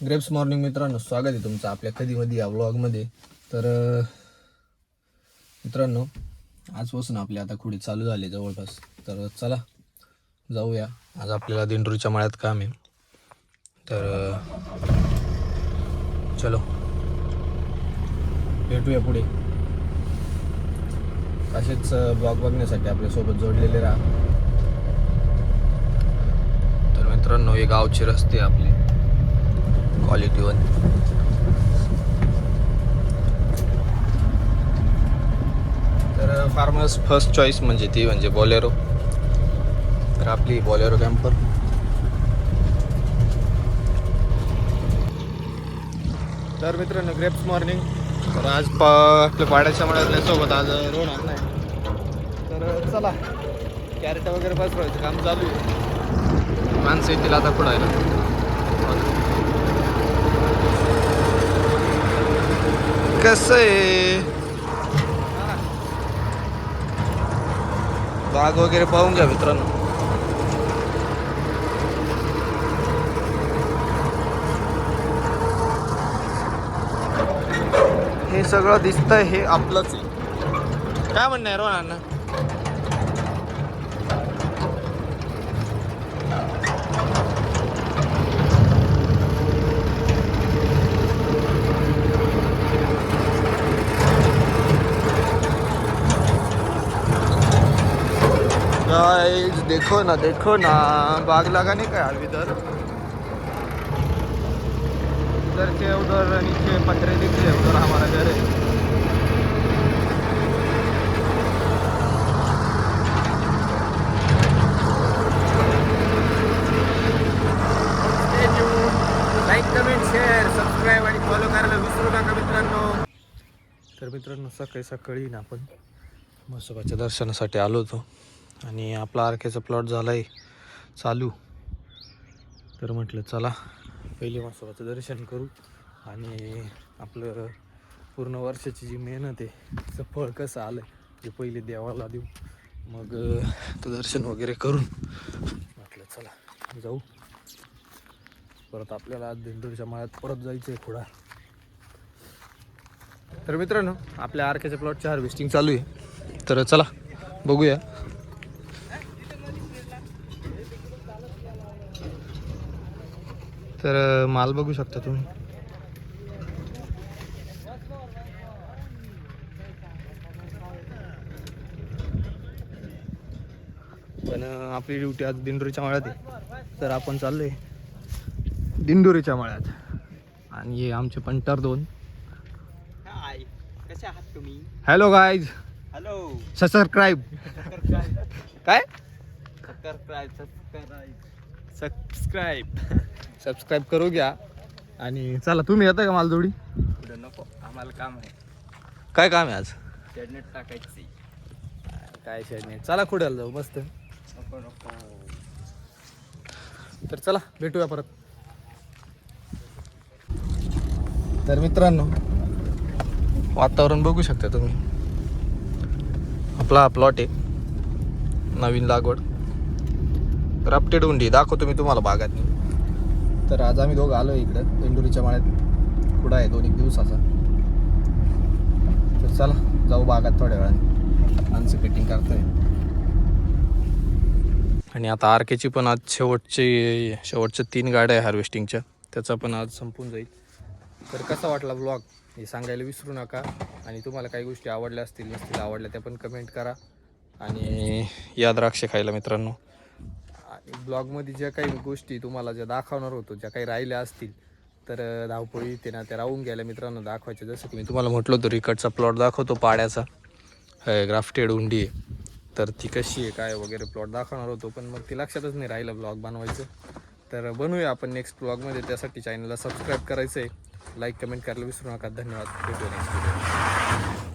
Grapes morning मित्रांनो, स्वागत आहे तुमचं आपल्या कधी मधी या व्लॉगमध्ये. तर मित्रांनो, आजपासून आपले आता खुडी चालू झाले जवळपास. तर चला जाऊया. आज आपल्याला दिंडोरीच्या मळ्यात काम आहे. तर चलो भेटूया पुढे. असेच ब्लॉग बघण्यासाठी आपल्यासोबत जोडलेले राहा. तर मित्रांनो, हे गावचे रस्ते आपले क्वालिटी वन. तर फार्मर्स फर्स्ट चॉईस म्हणजे ती म्हणजे बोलेरो. तर आपली बोलेरो कॅम्पर. तर मित्रांनो, ग्रेप्स मॉर्निंग. तर आज आपल्या पाड्याच्या मळ्यातल्यासोबत आज रोड आणलाय. तर चला, कॅरेट वगैरे पसरवायचं काम चालू आहे. माणसं येतील आता पुढायला. कसं आहे, बाग वगैरे पाहून घ्या मित्रांनो. हे सगळं दिसतंय हे आपलंच आहे. काय म्हणणं आहे रोहन? गाइस देखो ना बाग लगा नहीं क्या इधर उधर के उधर नीचे पत्थरे दिख रहे, उधर हमारा घर है. लाईक, कमेंट, शेअर, सबस्क्राईब आणि फॉलो करायला विसरू नका मित्रांनो. तर मित्रांनो, सकाळी ना आपण म्हसोबाच्या दर्शनासाठी आलो होतो आणि आपला आरकेचा प्लॉट झाला आहे चालू. तर म्हटलं चला पहिले म्हसोबाचं दर्शन करू आणि आपलं पूर्ण वर्षाची जी मेहनत आहे त्याचं फळ कसं आलं ते पहिले देवाला देऊ, मग दर्शन वगैरे करून म्हटलं चला जाऊ. परत आपल्याला आज दिंडोरीच्या मळ्यात परत जायचं आहे थोडा. तर मित्रांनो, आपल्या आरकेच्या प्लॉटची हार्वेस्टिंग चालू आहे. तर चला बघूया. तर माल बघू शकता तुम्ही. पण आपली ड्युटी आज दिंडोरीच्या मळ्यात आहे. तर आपण चाललोय दिंडोरीच्या मळ्यात. आणि हे आमचे पंटर दोन. कसे आहात तुम्ही? Hello guys, hello. सबस्क्राईब. काय सबस्क्राईब करू घ्या. आणि चला, तुम्ही येता का मालदोडी? पुढं नको, आम्हाला काम आहे. काय काम आहे आज? शेडनेट टाकायची. काय शेड नाही, चला खुड्याला जाऊ मस्त. नको नको. तर चला भेटूया परत. तर मित्रांनो, वातावरण बघू शकता तुम्ही. आपला हा प्लॉट आहे, नवीन लागवड. रापटेड उंडी दाखवतो मी तुम्हाला बागात. तर आज आम्ही दोघं आलो इकडं दिंडोरीच्या मळ्यात. कुठं आहे 2-1 दिवसाचा. तर चला जाऊ बागात थोड्या वेळाने. माणसं कटिंग करतोय. आणि आता आरकेची पण आज शेवटच्या 3 गाड्या आहे हार्वेस्टिंगच्या, त्याचा पण आज संपून जाईल. तर कसा वाटला ब्लॉग हे सांगायला विसरू नका. आणि तुम्हाला काही गोष्टी आवडल्या असतील नसतील आवडल्या त्या पण कमेंट करा. आणि या द्राक्ष खायला मित्रांनो. आणि ब्लॉगमध्ये ज्या काही गोष्टी तुम्हाला ज्या दाखवणार होतो, ज्या काही राहिल्या असतील तर धावपळी ते ना त्या राहून गेल्या मित्रांनो दाखवायच्या. जसं की मी तुम्हाला म्हटलं होतं रिकटचा प्लॉट दाखवतो पाड्याचा, ग्राफ्टेड उंडी आहे. तर ती कशी आहे काय वगैरे प्लॉट दाखवणार होतो, पण मग ती लक्षातच नाही राहिलं ब्लॉग बनवायचं. तर बनवूया आपण नेक्स्ट ब्लॉगमध्ये. त्यासाठी चॅनलला सबस्क्राईब करायचं आहे, लाईक कमेंट करायला विसरू नका. धन्यवाद. भेटूया नेक्स्ट व्हिडिओ.